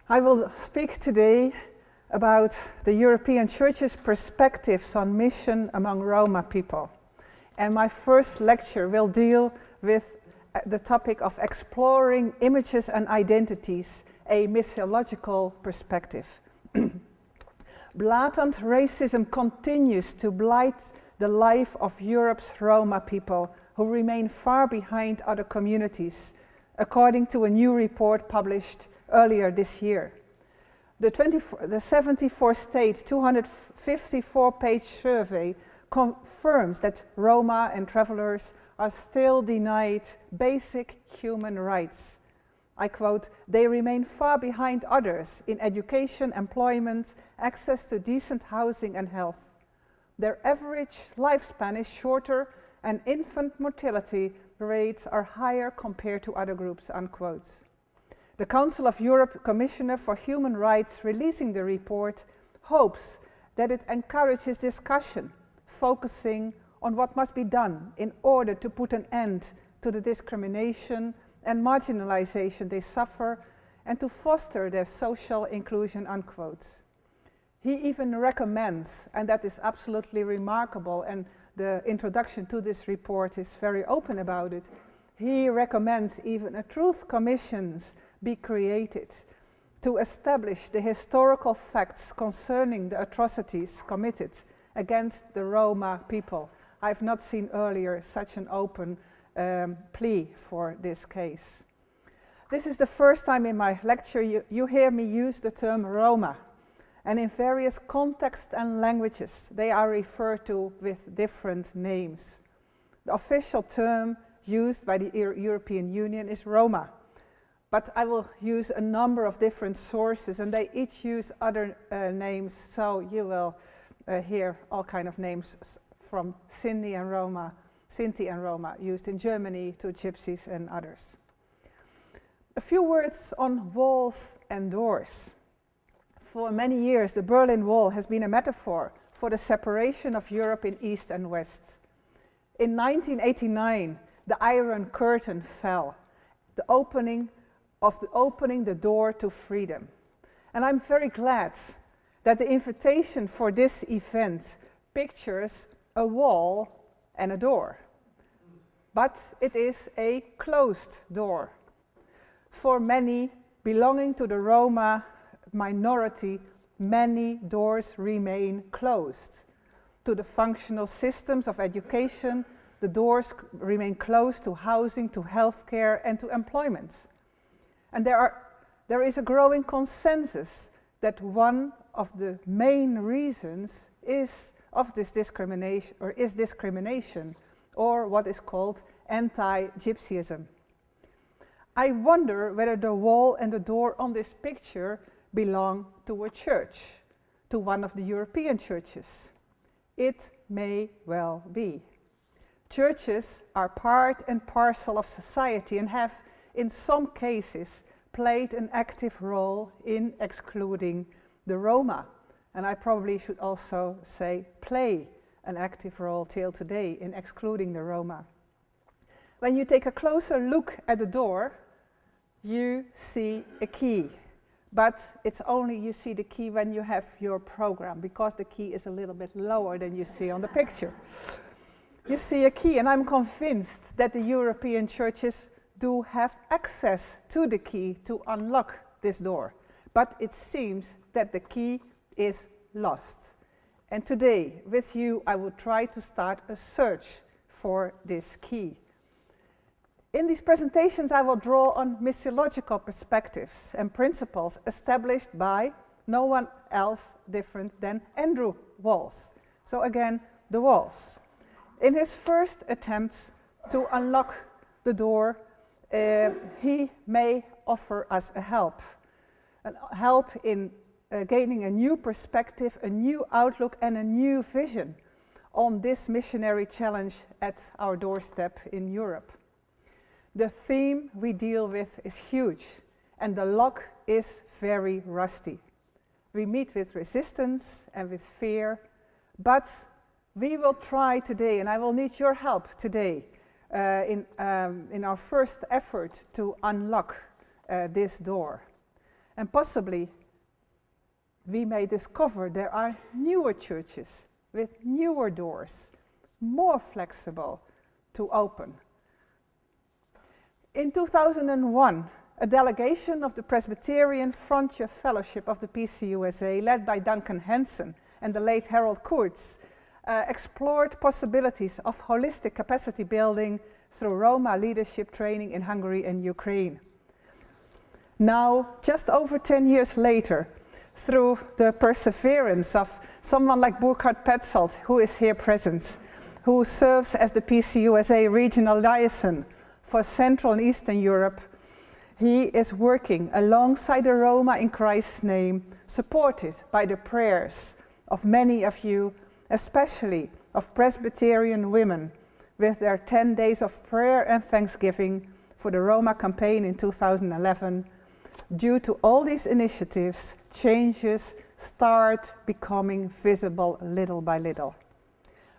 I will speak today about the European Church's perspectives on mission among Roma people. And my first lecture will deal with the topic of exploring images and identities, a missiological perspective. Blatant racism continues to blight the life of Europe's Roma people, who remain far behind other communities, according to a new report published earlier this year. The 74-state, 254-page survey confirms that Roma and travelers are still denied basic human rights. I quote, "They remain far behind others in education, employment, access to decent housing and health. Their average lifespan is shorter and infant mortality rates are higher compared to other groups," unquote. The Council of Europe Commissioner for Human Rights releasing the report hopes that it encourages discussion, focusing on what must be done in order to put an end to the discrimination and marginalization they suffer and to foster their social inclusion, unquote. He even recommends, and that is absolutely remarkable, and the introduction to this report is very open about it, he recommends even a truth commission be created to establish the historical facts concerning the atrocities committed against the Roma people. I've not seen earlier such an open plea for this case. This is the first time in my lecture you hear me use the term Roma, and in various contexts and languages they are referred to with different names. The official term used by the European Union is Roma, but I will use a number of different sources and they each use other names, so you will hear all kind of names from Sinti and Roma used in Germany to Gypsies and others. A few words on walls and doors. For many years, the Berlin Wall has been a metaphor for the separation of Europe in East and West. In 1989, the Iron Curtain fell, opening the door to freedom. And I'm very glad that the invitation for this event pictures a wall and a door. But it is a closed door. For many belonging to the Roma minority, many doors remain closed. To the functional systems of education, the doors remain closed to housing, to healthcare, and to employment. And there is a growing consensus that one of the main reasons is discrimination, or what is called anti-Gypsyism. I wonder whether the wall and the door on this picture belong to a church, to one of the European churches. It may well be. Churches are part and parcel of society and have, in some cases, played an active role in excluding the Roma. And I probably should also say play an active role till today in excluding the Roma. When you take a closer look at the door, you see a key. But it's only you see the key when you have your program, because the key is a little bit lower than you see on the picture. You see a key, and I'm convinced that the European churches do have access to the key to unlock this door. But it seems that the key is lost. And today, with you, I will try to start a search for this key. In these presentations, I will draw on missiological perspectives and principles established by no one else different than Andrew Walls. So again, the Walls. In his first attempts to unlock the door, he may offer us a help in gaining a new perspective, a new outlook, and a new vision on this missionary challenge at our doorstep in Europe. The theme we deal with is huge, and the lock is very rusty. We meet with resistance and with fear, but we will try today, and I will need your help today in our first effort to unlock this door. And possibly we may discover there are newer churches with newer doors, more flexible to open. In 2001, a delegation of the Presbyterian Frontier Fellowship of the PCUSA, led by Duncan Hansen and the late Harold Kurtz, explored possibilities of holistic capacity building through Roma leadership training in Hungary and Ukraine. Now, just over 10 years later, through the perseverance of someone like Burkhard Petzold, who is here present, who serves as the PCUSA regional liaison for Central and Eastern Europe, he is working alongside the Roma in Christ's name, supported by the prayers of many of you, especially of Presbyterian women, with their 10 days of prayer and thanksgiving for the Roma campaign in 2011. Due to all these initiatives, changes start becoming visible little by little.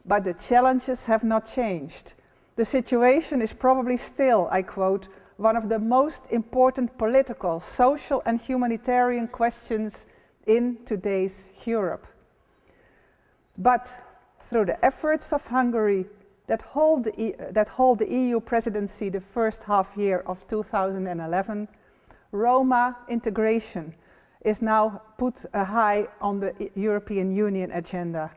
But the challenges have not changed. The situation is probably still, I quote, one of the most important political, social and humanitarian questions in today's Europe. But through the efforts of Hungary that hold the EU presidency the first half year of 2011, Roma integration is now put high on the European Union agenda.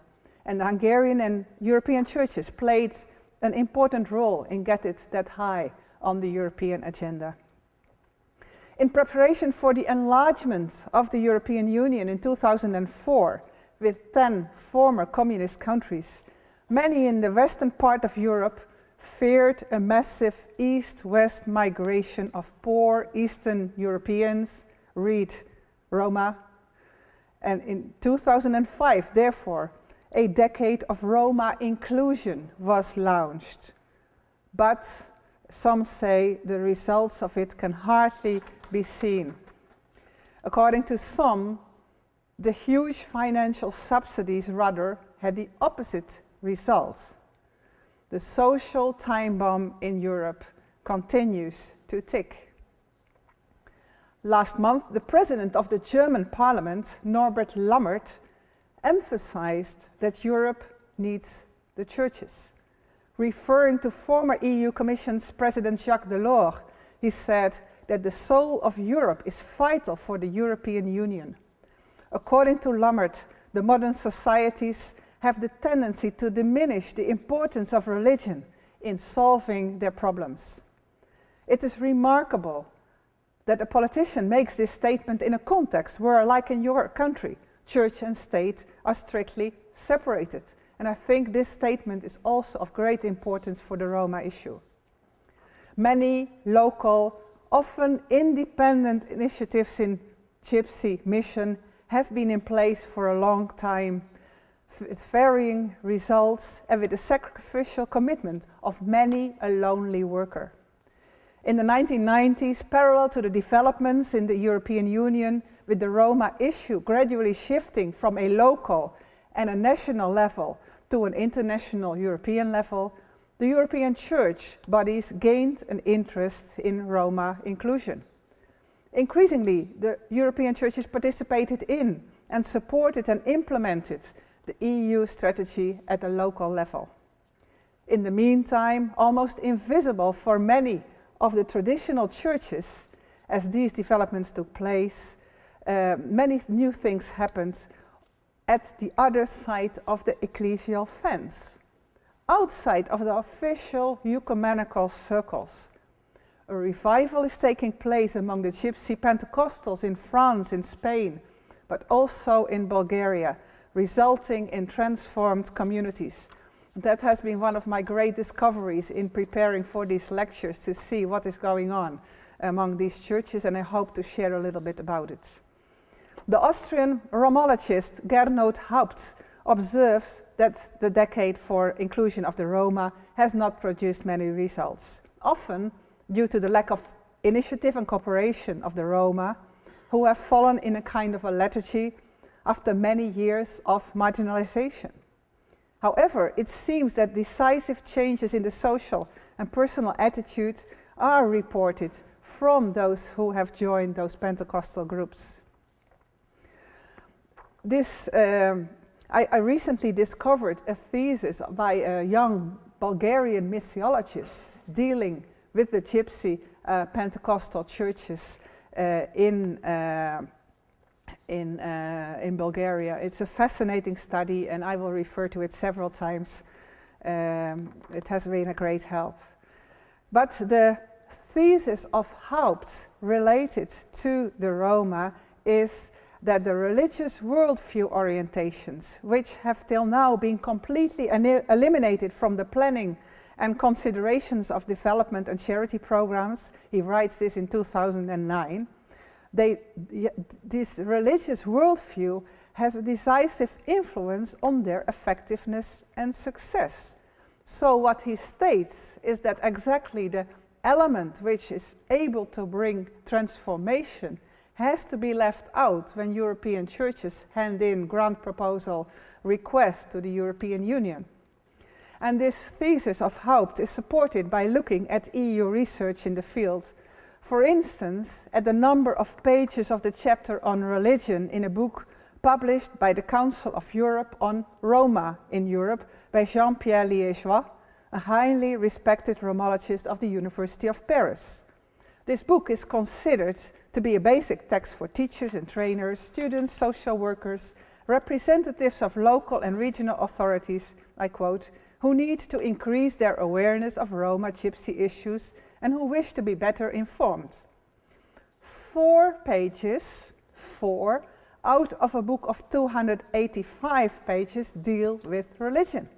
And the Hungarian and European churches played an important role in getting it that high on the European agenda. In preparation for the enlargement of the European Union in 2004, with 10 former communist countries, many in the western part of Europe feared a massive east-west migration of poor Eastern Europeans, read Roma. And in 2005, therefore, a decade of Roma inclusion was launched. But some say the results of it can hardly be seen. According to some, the huge financial subsidies rather had the opposite result. The social time bomb in Europe continues to tick. Last month, the president of the German parliament, Norbert Lammert, emphasized that Europe needs the churches. Referring to former EU Commission's President Jacques Delors, he said that the soul of Europe is vital for the European Union. According to Lammert, the modern societies have the tendency to diminish the importance of religion in solving their problems. It is remarkable that a politician makes this statement in a context where, like in your country, church and state are strictly separated. And I think this statement is also of great importance for the Roma issue. Many local, often independent initiatives in Gypsy mission have been in place for a long time, with varying results and with the sacrificial commitment of many a lonely worker. In the 1990s, parallel to the developments in the European Union, with the Roma issue gradually shifting from a local and a national level to an international European level, the European church bodies gained an interest in Roma inclusion. Increasingly, the European churches participated in and supported and implemented the EU strategy at a local level. In the meantime, almost invisible for many of the traditional churches, as these developments took place, many new things happened at the other side of the ecclesial fence, outside of the official ecumenical circles. A revival is taking place among the Gypsy Pentecostals in France, in Spain, but also in Bulgaria, resulting in transformed communities. That has been one of my great discoveries in preparing for these lectures, to see what is going on among these churches, and I hope to share a little bit about it. The Austrian Romologist Gernot Haupt observes that the decade for inclusion of the Roma has not produced many results, often due to the lack of initiative and cooperation of the Roma, who have fallen in a kind of a lethargy after many years of marginalization. However, it seems that decisive changes in the social and personal attitudes are reported from those who have joined those Pentecostal groups. I recently discovered a thesis by a young Bulgarian missiologist dealing with the Gypsy Pentecostal churches in Bulgaria. It's a fascinating study, and I will refer to it several times. It has been a great help. But the thesis of Haupt related to the Roma is that the religious worldview orientations, which have till now been completely eliminated from the planning and considerations of development and charity programs, he writes this in 2009, this religious worldview has a decisive influence on their effectiveness and success. So what he states is that exactly the element which is able to bring transformation has to be left out when European churches hand in grant proposal requests to the European Union. And this thesis of Haupt is supported by looking at EU research in the field. For instance, at the number of pages of the chapter on religion in a book published by the Council of Europe on Roma in Europe by Jean-Pierre Liégeois, a highly respected Romologist of the University of Paris. This book is considered to be a basic text for teachers and trainers, students, social workers, representatives of local and regional authorities, I quote, who need to increase their awareness of Roma Gypsy issues and who wish to be better informed. 4 pages, 4, out of a book of 285 pages deal with religion.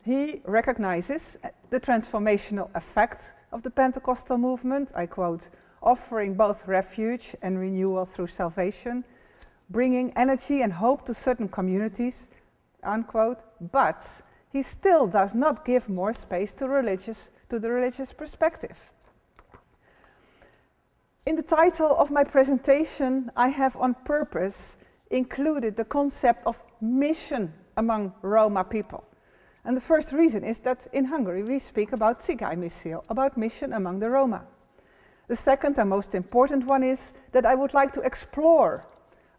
He recognizes the transformational effect of the Pentecostal movement, I quote, offering both refuge and renewal through salvation, bringing energy and hope to certain communities, unquote, but he still does not give more space to the religious perspective. In the title of my presentation, I have on purpose included the concept of mission among Roma people. And the first reason is that in Hungary we speak about Țigai Missio, about mission among the Roma. The second and most important one is that I would like to explore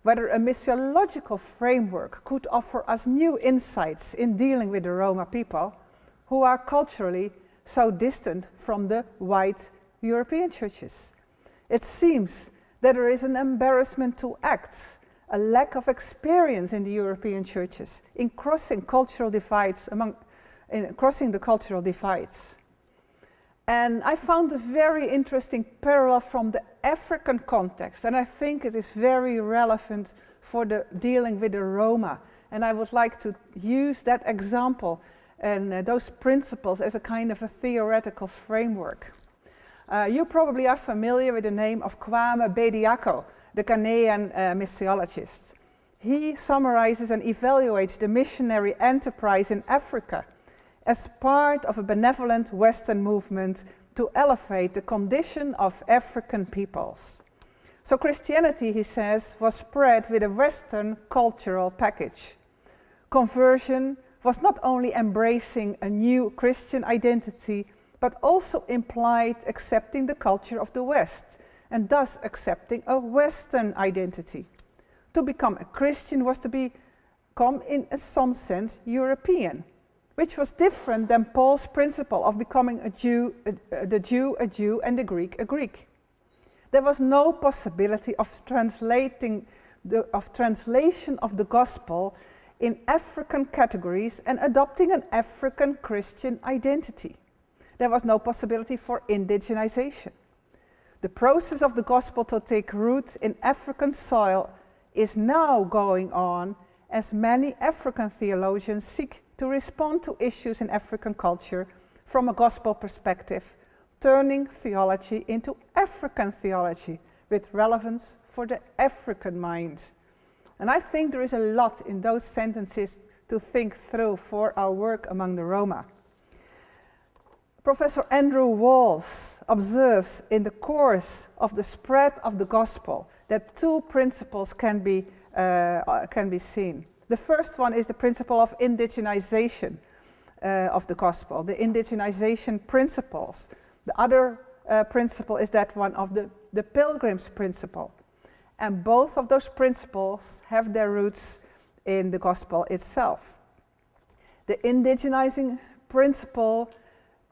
whether a missiological framework could offer us new insights in dealing with the Roma people who are culturally so distant from the white European churches. It seems that there is an embarrassment to act, a lack of experience in the European churches in crossing cultural divides crossing the cultural divides. And I found a very interesting parallel from the African context, and I think it is very relevant for the dealing with the Roma. And I would like to use that example and those principles as a kind of a theoretical framework. You probably are familiar with the name of Kwame Bediako, the Ghanaian missiologist. He summarizes and evaluates the missionary enterprise in Africa as part of a benevolent Western movement to elevate the condition of African peoples. So Christianity, he says, was spread with a Western cultural package. Conversion was not only embracing a new Christian identity, but also implied accepting the culture of the West, and thus accepting a Western identity. To become a Christian was to become, in some sense, European, which was different than Paul's principle of becoming a Jew, the Jew a Jew, and the Greek a Greek. There was no possibility of translation of the gospel in African categories and adopting an African Christian identity. There was no possibility for indigenization. The process of the gospel to take root in African soil is now going on as many African theologians seek to respond to issues in African culture from a gospel perspective, turning theology into African theology with relevance for the African mind. And I think there is a lot in those sentences to think through for our work among the Roma. Professor Andrew Walls observes in the course of the spread of the gospel that 2 principles can be seen. The first one is the principle of indigenization of the gospel, the indigenization principles. The other principle is that one of the Pilgrim's principle. And both of those principles have their roots in the gospel itself. The indigenizing principle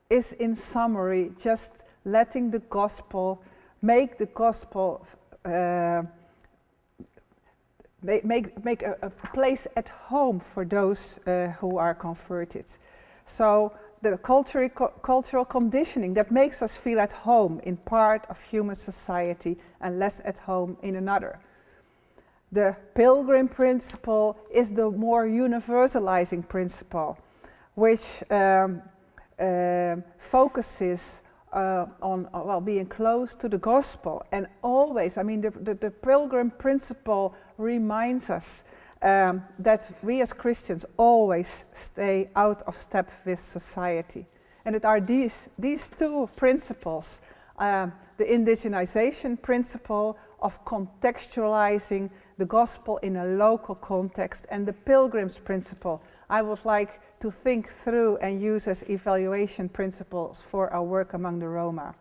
is, in summary, just letting the gospel, make the gospel, make a place at home for those who are converted. So the cultural conditioning that makes us feel at home in part of human society and less at home in another. The Pilgrim principle is the more universalizing principle, which focuses on being close to the gospel. And always, I mean, the Pilgrim principle reminds us that we as Christians always stay out of step with society. And it are these two principles, the indigenization principle of contextualizing the gospel in a local context, and the Pilgrim's principle I would like to think through and use as evaluation principles for our work among the Roma.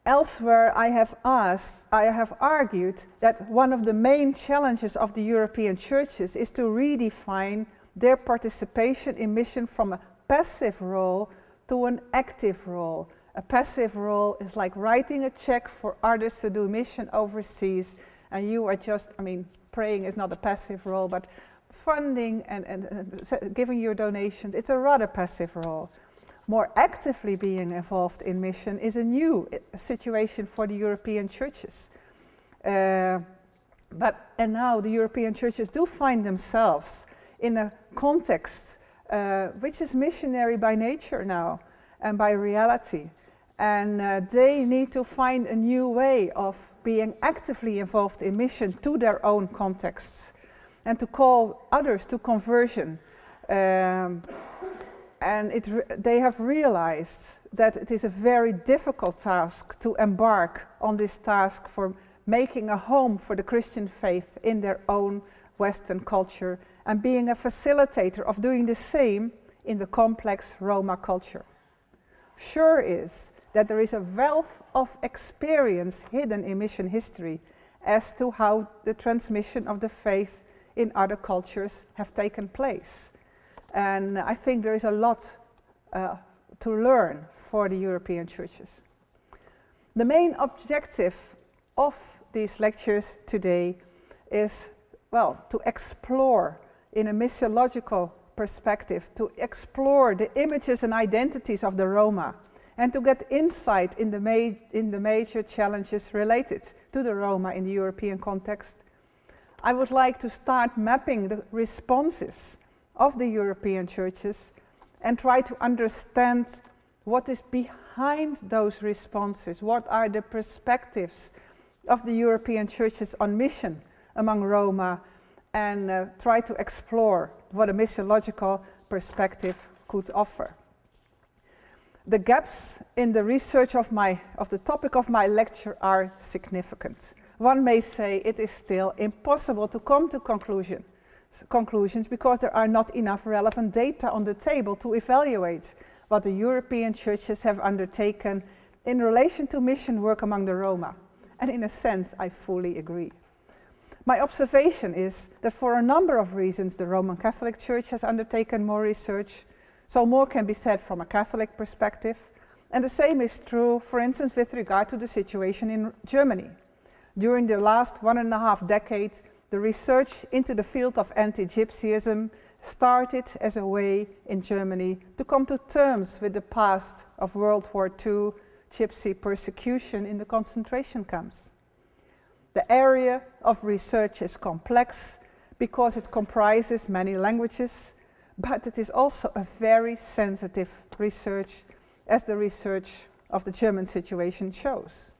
Elsewhere, I have argued that one of the main challenges of the European churches is to redefine their participation in mission from a passive role to an active role. A passive role is like writing a check for others to do mission overseas, and you are just, I mean, praying is not a passive role, but funding and giving your donations, it's a rather passive role. More actively being involved in mission is a new situation for the European churches. And now the European churches do find themselves in a context which is missionary by nature now and by reality. And they need to find a new way of being actively involved in mission to their own contexts and to call others to conversion. And they have realized that it is a very difficult task to embark on this task for making a home for the Christian faith in their own Western culture and being a facilitator of doing the same in the complex Roma culture. Sure is that there is a wealth of experience hidden in mission history as to how the transmission of the faith in other cultures have taken place. And I think there is a lot to learn for the European churches. The main objective of these lectures today is, well, to explore in a missiological perspective, to explore the images and identities of the Roma, and to get insight in the major challenges related to the Roma in the European context. I would like to start mapping the responses of the European churches and try to understand what is behind those responses, what are the perspectives of the European churches on mission among Roma, and try to explore what a missiological perspective could offer. The gaps in the research of the topic of my lecture are significant. One may say it is still impossible to come to conclusions because there are not enough relevant data on the table to evaluate what the European churches have undertaken in relation to mission work among the Roma. And in a sense, I fully agree. My observation is that for a number of reasons the Roman Catholic Church has undertaken more research, so more can be said from a Catholic perspective. And the same is true, for instance, with regard to the situation in Germany. During the last 1.5 decades, the research into the field of anti-Gypsyism started as a way in Germany to come to terms with the past of World War II Gypsy persecution in the concentration camps. The area of research is complex because it comprises many languages, but it is also a very sensitive research, as the research of the German situation shows.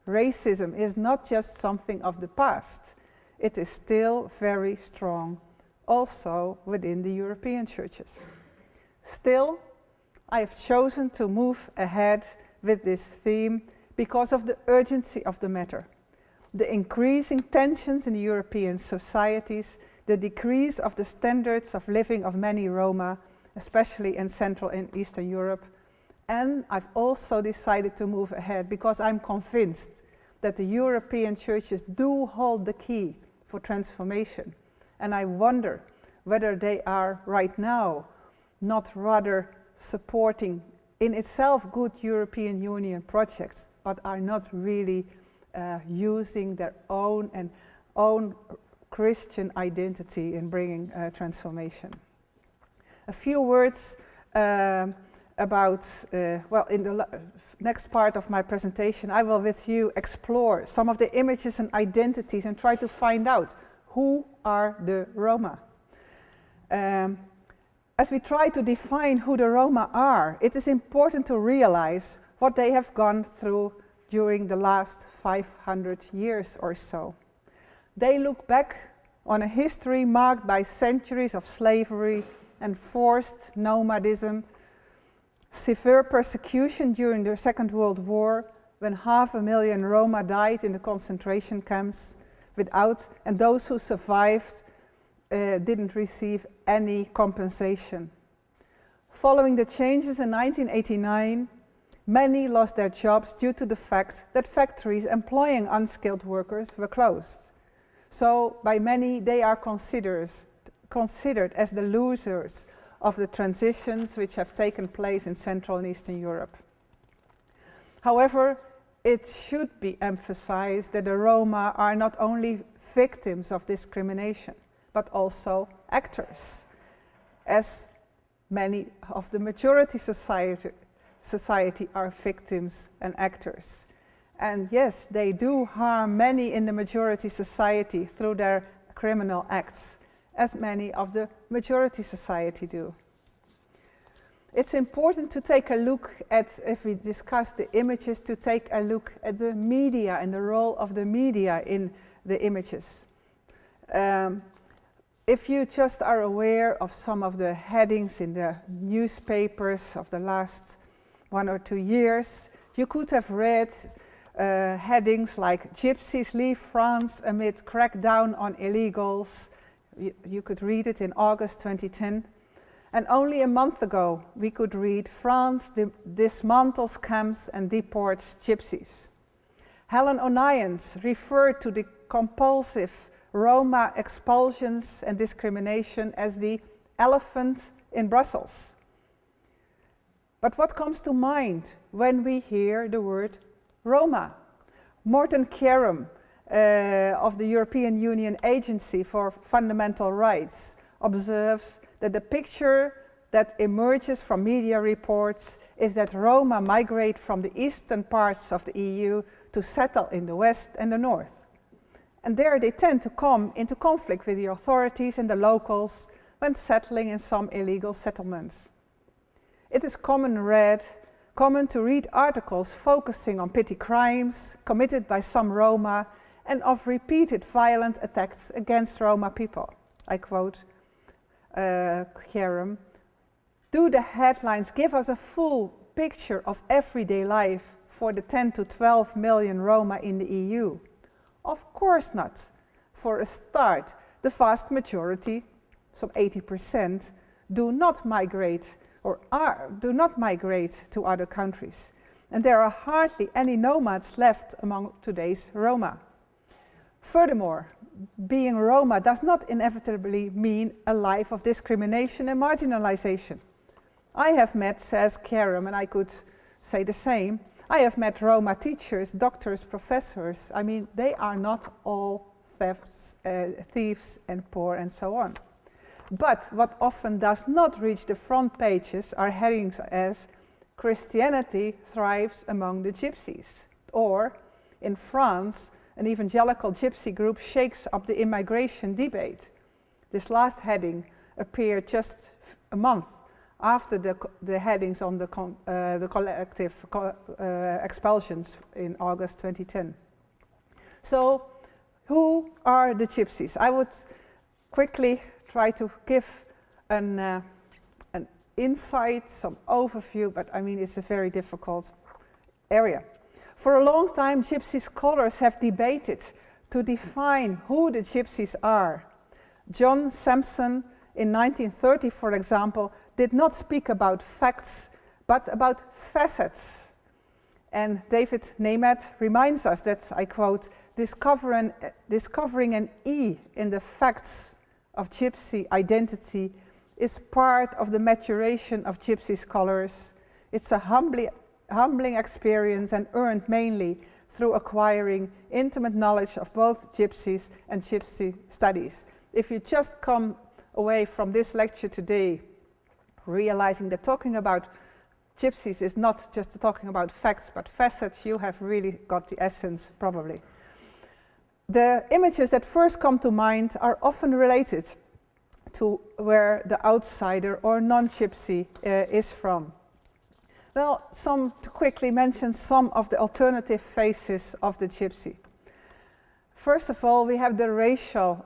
Racism is not just something of the past. It is still very strong, also within the European churches. Still, I have chosen to move ahead with this theme because of the urgency of the matter. The increasing tensions in the European societies, the decrease of the standards of living of many Roma, especially in Central and Eastern Europe, And I've also decided to move ahead because I'm convinced that the European churches do hold the key for transformation. And I wonder whether they are right now not rather supporting in itself good European Union projects, but are not really using their own Christian identity in bringing transformation. A few words about, in the next part of my presentation, I will with you explore some of the images and identities and try to find out who are the Roma. As we try to define who the Roma are, it is important to realize what they have gone through during the last 500 years or so. They look back on a history marked by centuries of slavery and forced nomadism, severe persecution during the Second World War, when 500,000 Roma died in the concentration camps and those who survived didn't receive any compensation. Following the changes in 1989, many lost their jobs due to the fact that factories employing unskilled workers were closed. So by many, they are considered as the losers of the transitions which have taken place in Central and Eastern Europe. However, it should be emphasized that the Roma are not only victims of discrimination, but also actors, as many of the majority society are victims and actors. And yes, they do harm many in the majority society through their criminal acts, as many of the majority society do. It's important to take a look at, if we discuss the images, to take a look at the media and the role of the media in the images. If you just are aware of some of the headings in the newspapers of the last 1 or 2 years, you could have read headings like "Gypsies leave France amid crackdown on illegals." You could read it in August 2010. And only a month ago, we could read "France dismantles camps and deports gypsies." Helen O'Nions referred to the compulsive Roma expulsions and discrimination as the elephant in Brussels. But what comes to mind when we hear the word Roma? Morten Kjærum of the European Union Agency for Fundamental Rights observes that the picture that emerges from media reports is that Roma migrate from the eastern parts of the EU to settle in the west and the north. And there they tend to come into conflict with the authorities and the locals when settling in some illegal settlements. It is common to read articles focusing on petty crimes committed by some Roma and of repeated violent attacks against Roma people. I quote Kjærum, "Do the headlines give us a full picture of everyday life for the 10 to 12 million Roma in the EU? Of course not. For a start, the vast majority, some 80%, do not migrate to other countries. And there are hardly any nomads left among today's Roma. Furthermore, being Roma does not inevitably mean a life of discrimination and marginalization. I have met," says Kjærum, and I could say the same, "I have met Roma teachers, doctors, professors. I mean, they are not all thieves and poor and so on. But what often does not reach the front pages are headings as Christianity thrives among the gypsies, or in France, an evangelical gypsy group shakes up the immigration debate. This last heading appeared just a month after the headings on the collective expulsions in August 2010. So, who are the gypsies? I would quickly try to give an insight, some overview, but I mean it's a very difficult area. For a long time, gypsy scholars have debated to define who the gypsies are. John Sampson in 1930, for example, did not speak about facts, but about facets. And David Nemeth reminds us that, I quote, discovering an E in the facts of Gypsy identity is part of the maturation of Gypsy scholars. It's a humbling experience and earned mainly through acquiring intimate knowledge of both Gypsies and Gypsy studies. If you just come away from this lecture today realizing that talking about Gypsies is not just talking about facts but facets, you have really got the essence, probably. The images that first come to mind are often related to where the outsider or non-Gypsy is from. Well, to quickly mention some of the alternative faces of the Gypsy. First of all, we have the racial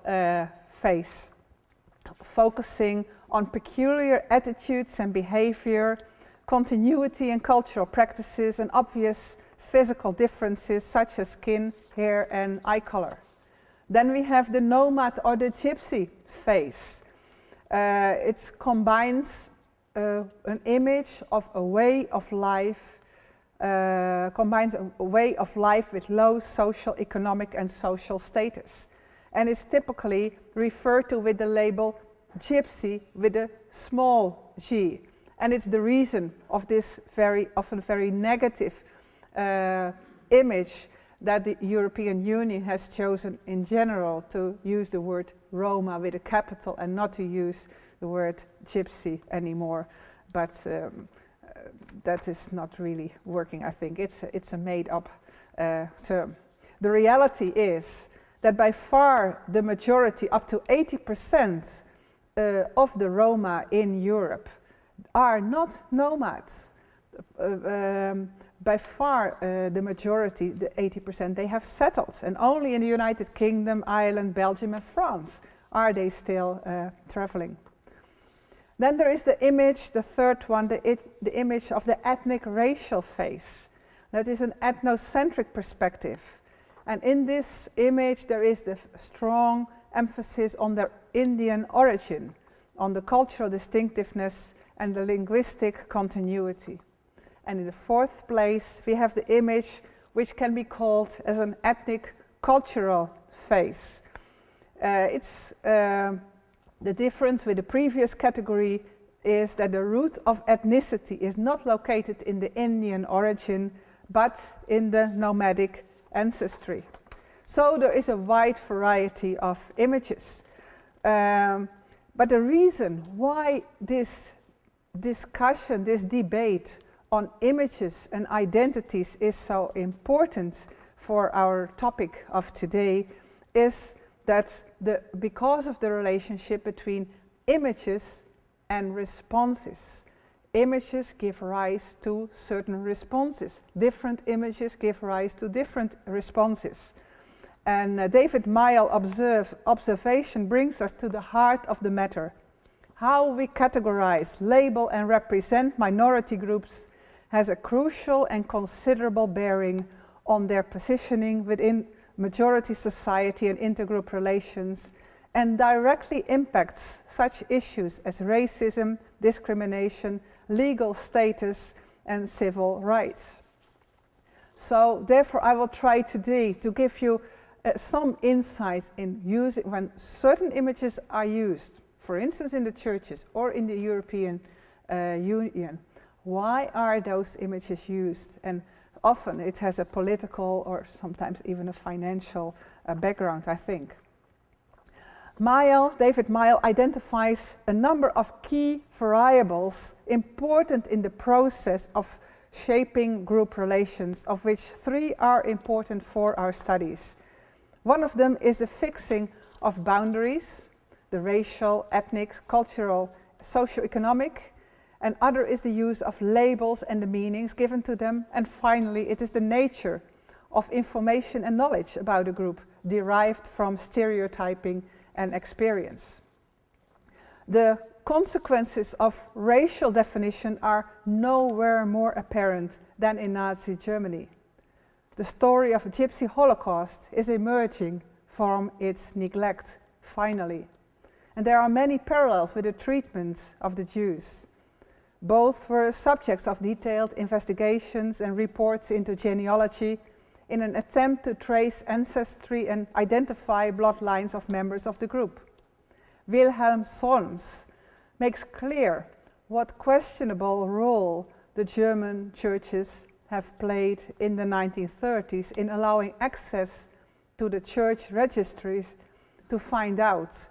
face, focusing on peculiar attitudes and behavior, continuity in cultural practices, and obvious physical differences such as skin, hair, and eye color. Then we have the nomad or the Gypsy face. It combines an image of a way of life, combines a way of life with low social, economic, and social status, and is typically referred to with the label Gypsy with a small g. And it's the reason of this often very negative image that the European Union has chosen in general to use the word Roma with a capital and not to use the word Gypsy anymore. But that is not really working, I think. It's a made-up term. The reality is that by far the majority, up to 80% of the Roma in Europe are not nomads. By far the majority, the 80%, they have settled. And only in the United Kingdom, Ireland, Belgium, and France are they still traveling. Then there is the image, the third one, the image of the ethnic racial face. That is an ethnocentric perspective. And in this image there is the strong emphasis on their Indian origin, on the cultural distinctiveness and the linguistic continuity. And in the fourth place we have the image which can be called as an ethnic cultural face. The difference with the previous category is that the root of ethnicity is not located in the Indian origin, but in the nomadic ancestry. So there is a wide variety of images. But the reason why this discussion, this debate on images and identities is so important for our topic of today is that because of the relationship between images and responses. Images give rise to certain responses. Different images give rise to different responses. And David Mayall's observation brings us to the heart of the matter. How we categorize, label, and represent minority groups has a crucial and considerable bearing on their positioning within majority society and intergroup relations, and directly impacts such issues as racism, discrimination, legal status, and civil rights. So therefore I will try today to give you some insights in using when certain images are used, for instance in the churches or in the European Union. Why are those images used? And often it has a political or sometimes even a financial background, I think. David Mayall identifies a number of key variables important in the process of shaping group relations, of which 3 are important for our studies. One of them is the fixing of boundaries, the racial, ethnic, cultural, socio-economic, and other is the use of labels and the meanings given to them, and finally it is the nature of information and knowledge about a group derived from stereotyping and experience. The consequences of racial definition are nowhere more apparent than in Nazi Germany. The story of the Gypsy Holocaust is emerging from its neglect, finally. And there are many parallels with the treatment of the Jews. Both were subjects of detailed investigations and reports into genealogy in an attempt to trace ancestry and identify bloodlines of members of the group. Wilhelm Solms makes clear what questionable role the German churches have played in the 1930s in allowing access to the church registries to find out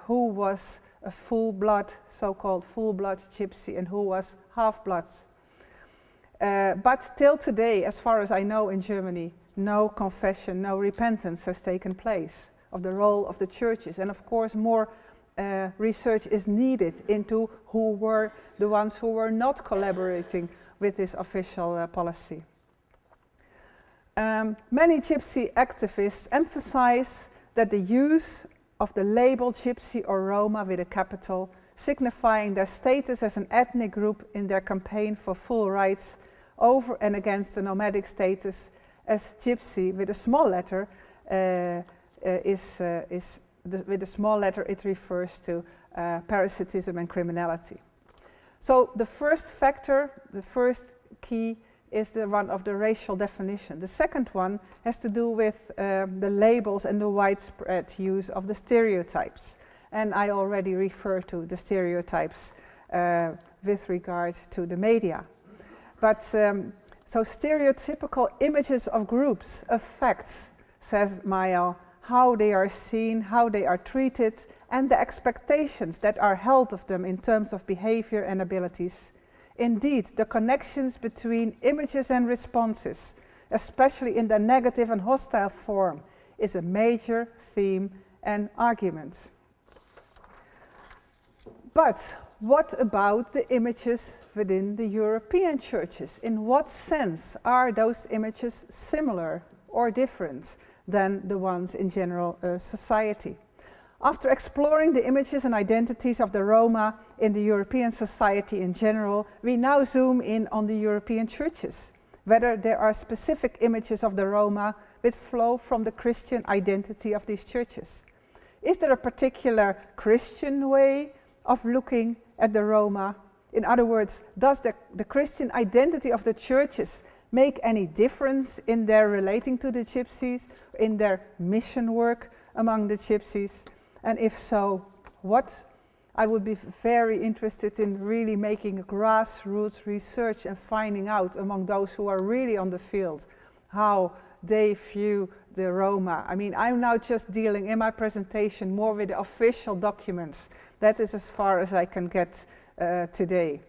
who was a full-blood, so-called full-blood gypsy and who was half-blood. But till today, as far as I know in Germany, no confession, no repentance has taken place of the role of the churches. And of course, more research is needed into who were the ones who were not collaborating with this official policy. Many gypsy activists emphasize that the use of the label Gypsy or Roma with a capital, signifying their status as an ethnic group in their campaign for full rights over and against the nomadic status as Gypsy with a small letter, with a small letter it refers to parasitism and criminality. So the first factor, the first key, is the one of the racial definition. The second one has to do with the labels and the widespread use of the stereotypes. And I already referred to the stereotypes with regard to the media. But so stereotypical images of groups affect, says Mayal, how they are seen, how they are treated, and the expectations that are held of them in terms of behavior and abilities. Indeed, the connections between images and responses, especially in their negative and hostile form, is a major theme and argument. But what about the images within the European churches? In what sense are those images similar or different than the ones in general society? After exploring the images and identities of the Roma in the European society in general, we now zoom in on the European churches, whether there are specific images of the Roma which flow from the Christian identity of these churches. Is there a particular Christian way of looking at the Roma? In other words, does the Christian identity of the churches make any difference in their relating to the gypsies, in their mission work among the gypsies? And if so, what? I would be very interested in really making grassroots research and finding out among those who are really on the field how they view the Roma. I mean, I'm now just dealing in my presentation more with the official documents. That is as far as I can get today.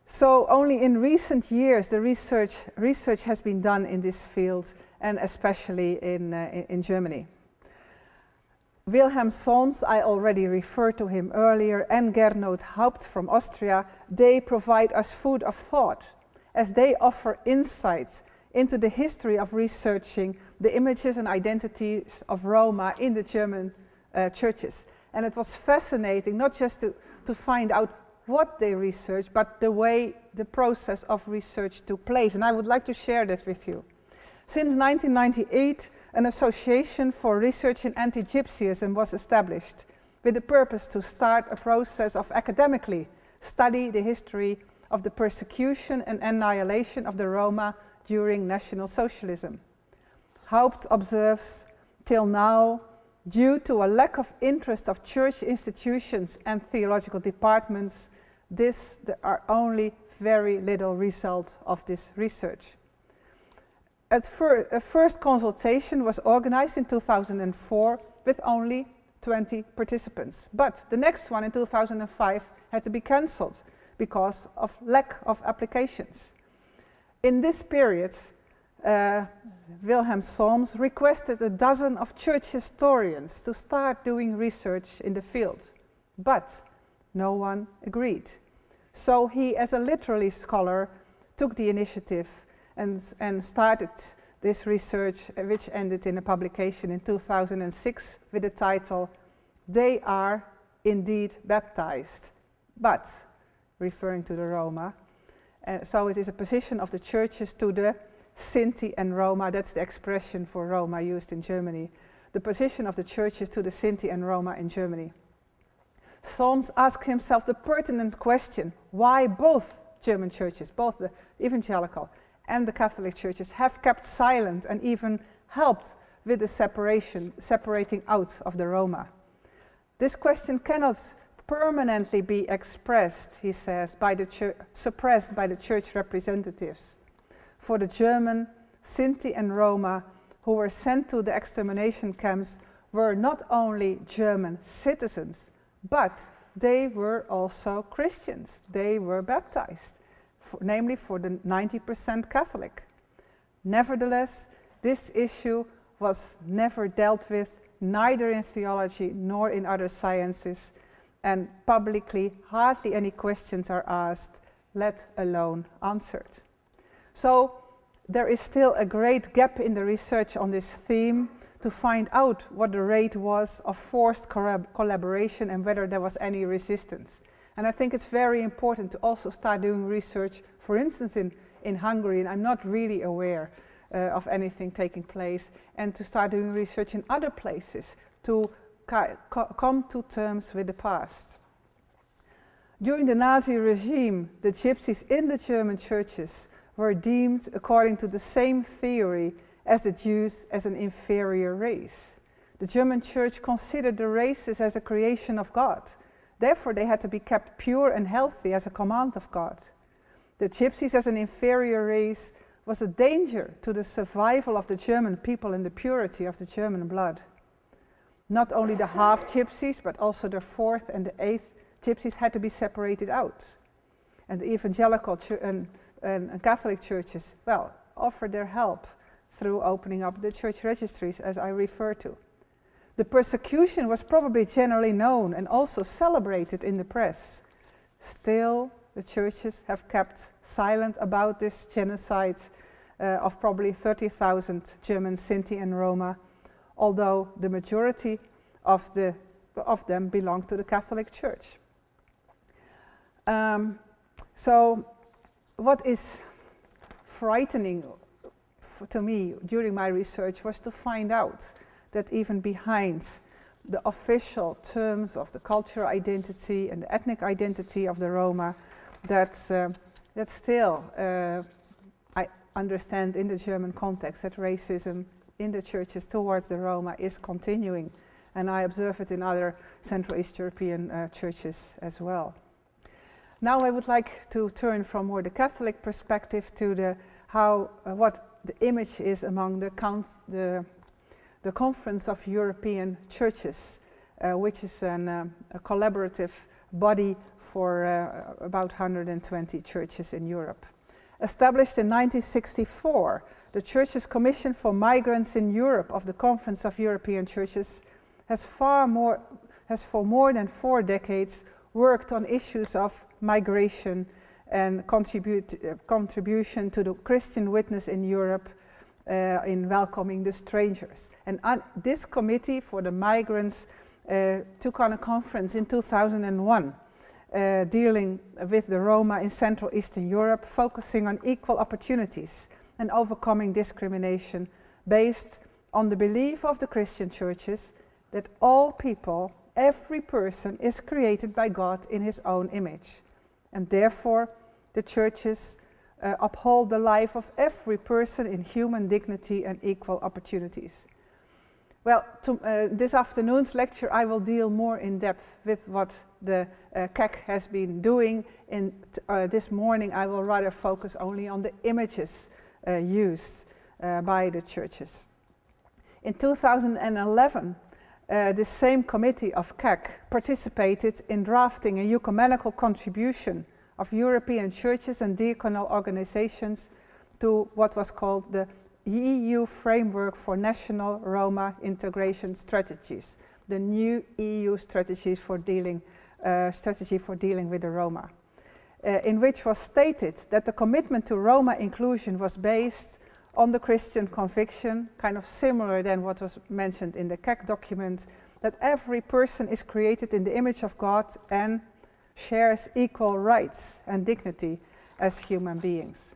So only in recent years the research has been done in this field, and especially in Germany. Wilhelm Solms, I already referred to him earlier, and Gernot Haupt from Austria, they provide us food of thought as they offer insights into the history of researching the images and identities of Roma in the German churches. And it was fascinating, not just to find out what they researched, but the way the process of research took place. And I would like to share this with you. Since 1998, an association for research in anti-Gypsyism was established with the purpose to start a process of academically study the history of the persecution and annihilation of the Roma during National Socialism. Haupt observes, till now, due to a lack of interest of church institutions and theological departments, there are only very little result of this research. A first consultation was organized in 2004 with only 20 participants. But the next one in 2005 had to be cancelled because of lack of applications. In this period, Wilhelm Solms requested a dozen of church historians to start doing research in the field, but no one agreed. So he, as a literary scholar, took the initiative and started this research, which ended in a publication in 2006 with the title, "They Are Indeed Baptized," but referring to the Roma. So it is a position of the churches to the Sinti and Roma, that's the expression for Roma used in Germany, the position of the churches to the Sinti and Roma in Germany. Solms asks himself the pertinent question, why both German churches, both the evangelical and the Catholic churches, have kept silent and even helped with the separating out of the Roma. This question cannot permanently be expressed, he says, suppressed by the church representatives. For the German, Sinti and Roma who were sent to the extermination camps were not only German citizens, but they were also Christians. They were baptized, namely for the 90% Catholic. Nevertheless, this issue was never dealt with, neither in theology nor in other sciences, and publicly hardly any questions are asked, let alone answered. So there is still a great gap in the research on this theme to find out what the rate was of forced collaboration and whether there was any resistance. And I think it's very important to also start doing research, for instance, in Hungary, and I'm not really aware of anything taking place, and to start doing research in other places to come to terms with the past. During the Nazi regime, the gypsies in the German churches were deemed, according to the same theory, as the Jews as an inferior race. The German church considered the races as a creation of God. Therefore, they had to be kept pure and healthy as a command of God. The gypsies as an inferior race was a danger to the survival of the German people and the purity of the German blood. Not only the half gypsies, but also the fourth and the eighth gypsies had to be separated out. And the evangelical and Catholic churches, well, offered their help through opening up the church registries, as I refer to. The persecution was probably generally known and also celebrated in the press. Still, the churches have kept silent about this genocide of probably 30,000 German Sinti and Roma, although the majority of them belong to the Catholic Church. So what is frightening to me during my research was to find out that even behind the official terms of the cultural identity and the ethnic identity of the Roma, that still I understand in the German context that racism in the churches towards the Roma is continuing, and I observe it in other Central East European churches as well. Now I would like to turn from more the Catholic perspective to what the image is among the Conference of European Churches, which is a collaborative body for about 120 churches in Europe. Established in 1964, the Churches Commission for Migrants in Europe of the Conference of European Churches has for more than 4 decades worked on issues of migration and contribution to the Christian witness in Europe in welcoming the strangers. And this committee for the migrants took on a conference in 2001 dealing with the Roma in Central Eastern Europe, focusing on equal opportunities and overcoming discrimination based on the belief of the Christian churches that all people, every person is created by God in his own image. And therefore, the churches uphold the life of every person in human dignity and equal opportunities. Well, this afternoon's lecture I will deal more in depth with what the CAC has been doing. This morning I will rather focus only on the images used by the churches. In 2011, the same committee of CAC participated in drafting a ecumenical contribution of European churches and diaconal organizations to what was called the EU Framework for National Roma Integration Strategies, the new EU strategy for dealing with the Roma, in which was stated that the commitment to Roma inclusion was based on the Christian conviction, kind of similar than what was mentioned in the CAC document, that every person is created in the image of God and shares equal rights and dignity as human beings.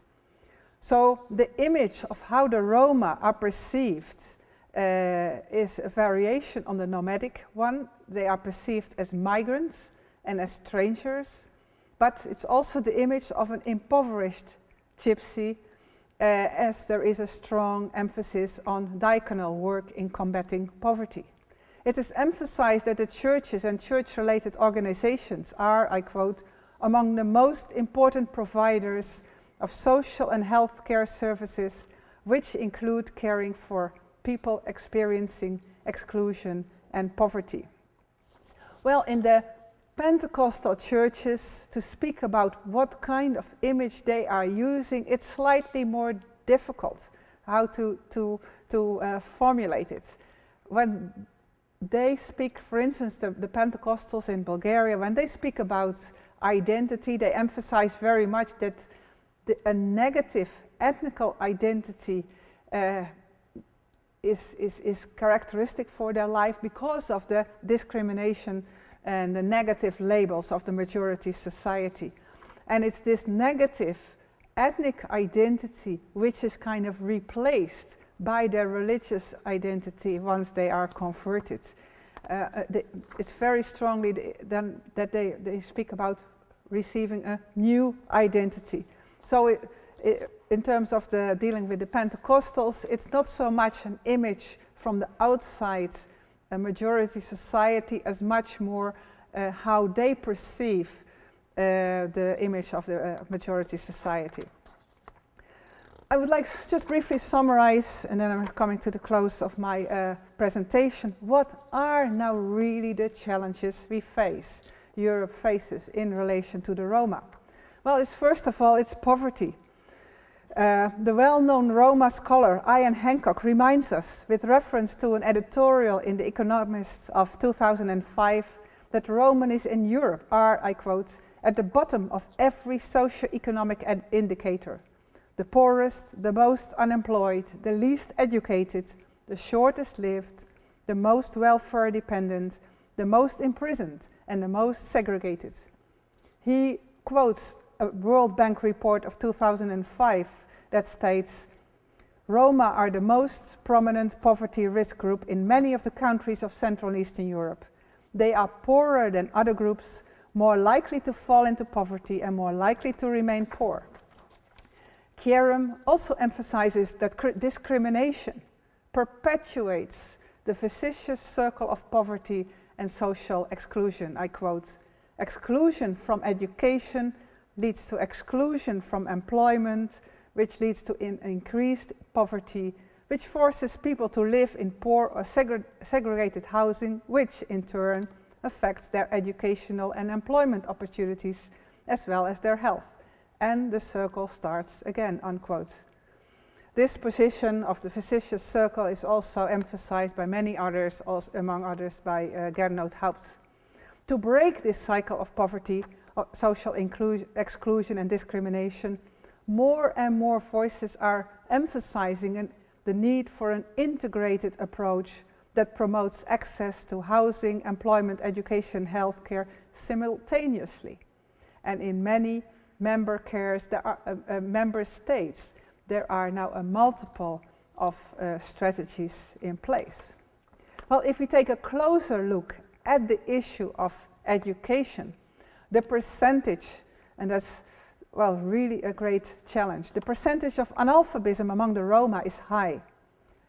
So the image of how the Roma are perceived is a variation on the nomadic one. They are perceived as migrants, and as strangers, but it's also the image of an impoverished gypsy, as there is a strong emphasis on diaconal work in combating poverty. It is emphasized that the churches and church-related organizations are, I quote, among the most important providers of social and healthcare services, which include caring for people experiencing exclusion and poverty. Well, in the Pentecostal churches, to speak about what kind of image they are using, it's slightly more difficult how to formulate it. When they speak, for instance, the Pentecostals in Bulgaria, when they speak about identity, they emphasize very much that a negative ethnical identity is characteristic for their life because of the discrimination and the negative labels of the majority society. And it's this negative ethnic identity which is kind of replaced by their religious identity once they are converted. It's very strongly that they speak about receiving a new identity. So in terms of the dealing with the Pentecostals, it's not so much an image from the outside a majority society as much more how they perceive the image of the majority society. I would like to just briefly summarize, and then I'm coming to the close of my presentation. What are now really the challenges we face, Europe faces in relation to the Roma? Well, first of all, it's poverty. The well-known Roma scholar Ian Hancock reminds us, with reference to an editorial in The Economist of 2005, that Romanies in Europe are, I quote, at the bottom of every socio-economic indicator. The poorest, the most unemployed, the least educated, the shortest lived, the most welfare dependent, the most imprisoned, and the most segregated. He quotes a World Bank report of 2005 that states, Roma are the most prominent poverty risk group in many of the countries of Central and Eastern Europe. They are poorer than other groups, more likely to fall into poverty and more likely to remain poor. Károli also emphasizes that discrimination perpetuates the vicious circle of poverty and social exclusion. I quote, exclusion from education leads to exclusion from employment, which leads to increased poverty, which forces people to live in poor or segregated housing, which in turn affects their educational and employment opportunities, as well as their health. And the circle starts again, unquote. This position of the vicious circle is also emphasized by many others, among others by Gernot Haupt. To break this cycle of poverty, social exclusion and discrimination, more and more voices are emphasizing the need for an integrated approach that promotes access to housing, employment, education, healthcare simultaneously. And in many member states, there are now a multiple of strategies in place. Well, if we take a closer look at the issue of education, the percentage, and that's, well, really a great challenge. The percentage of analphabetism among the Roma is high.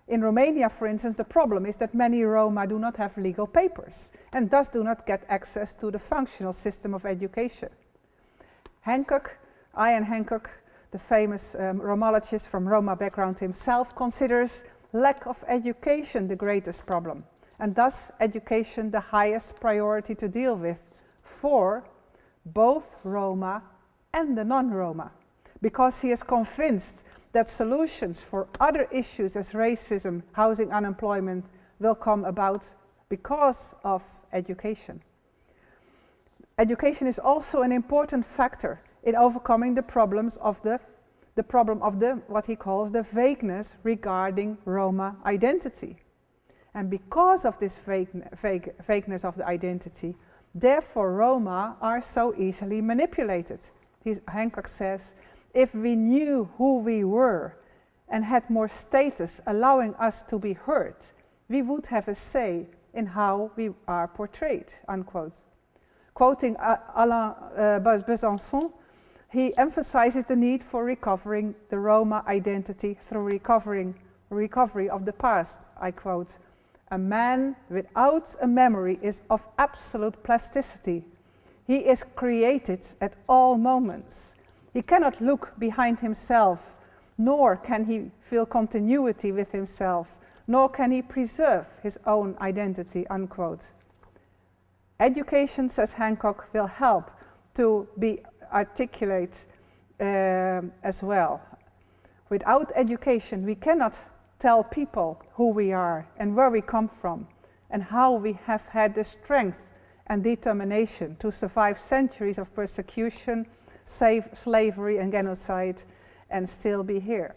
In Romania, for instance, the problem is that many Roma do not have legal papers and thus do not get access to the functional system of education. Ian Hancock, the famous Romologist from Roma background himself, considers lack of education the greatest problem, and thus education the highest priority to deal with for both Roma and the non-Roma, because he is convinced that solutions for other issues as racism, housing, unemployment will come about because of education. Education is also an important factor in overcoming the problem of what he calls the vagueness regarding Roma identity. And because of this vagueness of the identity, therefore Roma are so easily manipulated. Hancock says, if we knew who we were and had more status allowing us to be heard, we would have a say in how we are portrayed, unquote. Quoting Alain Besançon, he emphasizes the need for recovering the Roma identity through recovery of the past. I quote, "A man without a memory is of absolute plasticity. He is created at all moments. He cannot look behind himself, nor can he feel continuity with himself, nor can he preserve his own identity," unquote. Education, says Hancock, will help to be articulate as well. Without education, we cannot tell people who we are and where we come from and how we have had the strength and determination to survive centuries of persecution, slavery and genocide and still be here.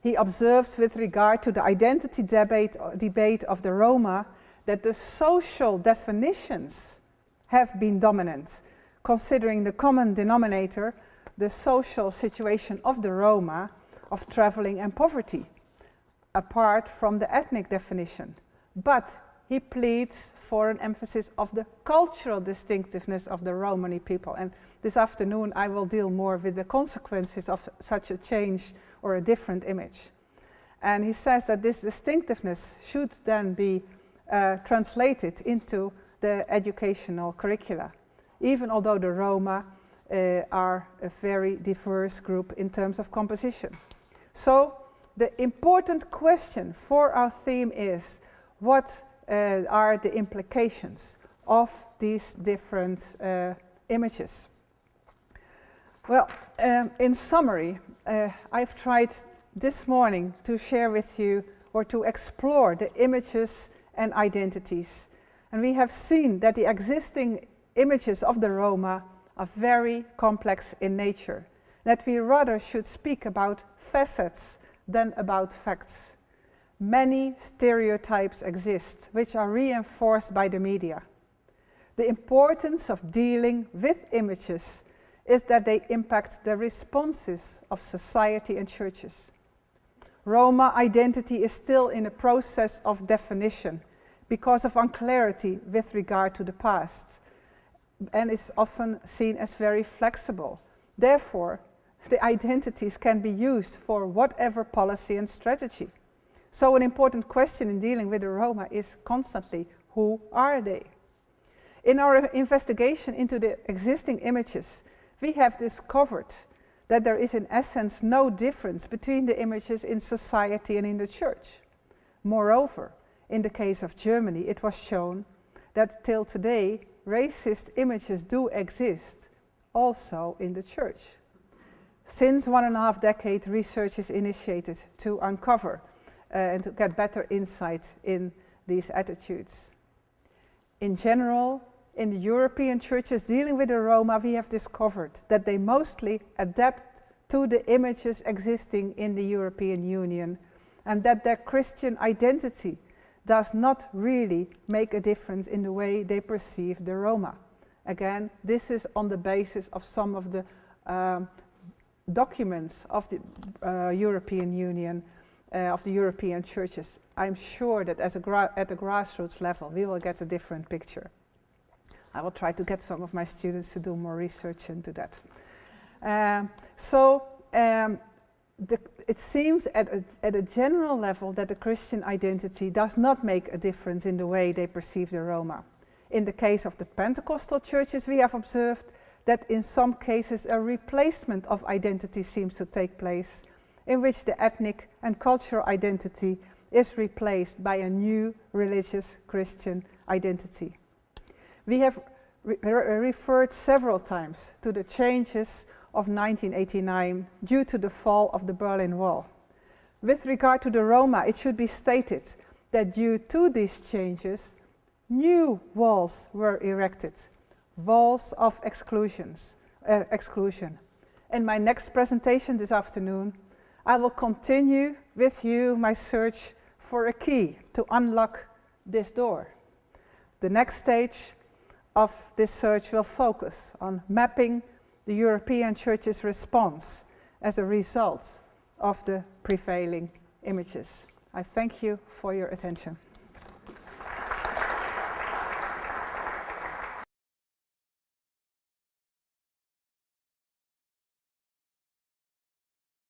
He observes with regard to the identity debate of the Roma that the social definitions have been dominant, considering the common denominator, the social situation of the Roma, of traveling and poverty, apart from the ethnic definition. But he pleads for an emphasis of the cultural distinctiveness of the Romani people. And this afternoon I will deal more with the consequences of such a change or a different image. And he says that this distinctiveness should then be translated into the educational curricula, even although the Roma are a very diverse group in terms of composition. So the important question for our theme is, what are the implications of these different images? Well, in summary, I've tried this morning to share with you or to explore the images and identities. And we have seen that the existing images of the Roma are very complex in nature, that we rather should speak about facets than about facts. Many stereotypes exist, which are reinforced by the media. The importance of dealing with images is that they impact the responses of society and churches. Roma identity is still in a process of definition because of unclarity with regard to the past, and is often seen as very flexible. Therefore, the identities can be used for whatever policy and strategy. So an important question in dealing with the Roma is constantly, who are they? In our investigation into the existing images, we have discovered that there is in essence no difference between the images in society and in the church. Moreover, in the case of Germany, it was shown that till today, racist images do exist, also in the church. Since 1.5 decades, research is initiated to uncover and to get better insight in these attitudes. In general, in the European churches dealing with the Roma, we have discovered that they mostly adapt to the images existing in the European Union, and that their Christian identity does not really make a difference in the way they perceive the Roma. Again, this is on the basis of some of the documents of the European Union, of the European churches. I'm sure that at the grassroots level we will get a different picture. I will try to get some of my students to do more research into that. It seems at a general level that the Christian identity does not make a difference in the way they perceive the Roma. In the case of the Pentecostal churches, we have observed that in some cases a replacement of identity seems to take place, in which the ethnic and cultural identity is replaced by a new religious Christian identity. We have referred several times to the changes of 1989 due to the fall of the Berlin Wall. With regard to the Roma, it should be stated that due to these changes, new walls were erected, walls of exclusion. In my next presentation this afternoon, I will continue with you my search for a key to unlock this door. The next stage of this search will focus on mapping the European Church's response as a result of the prevailing images. I thank you for your attention.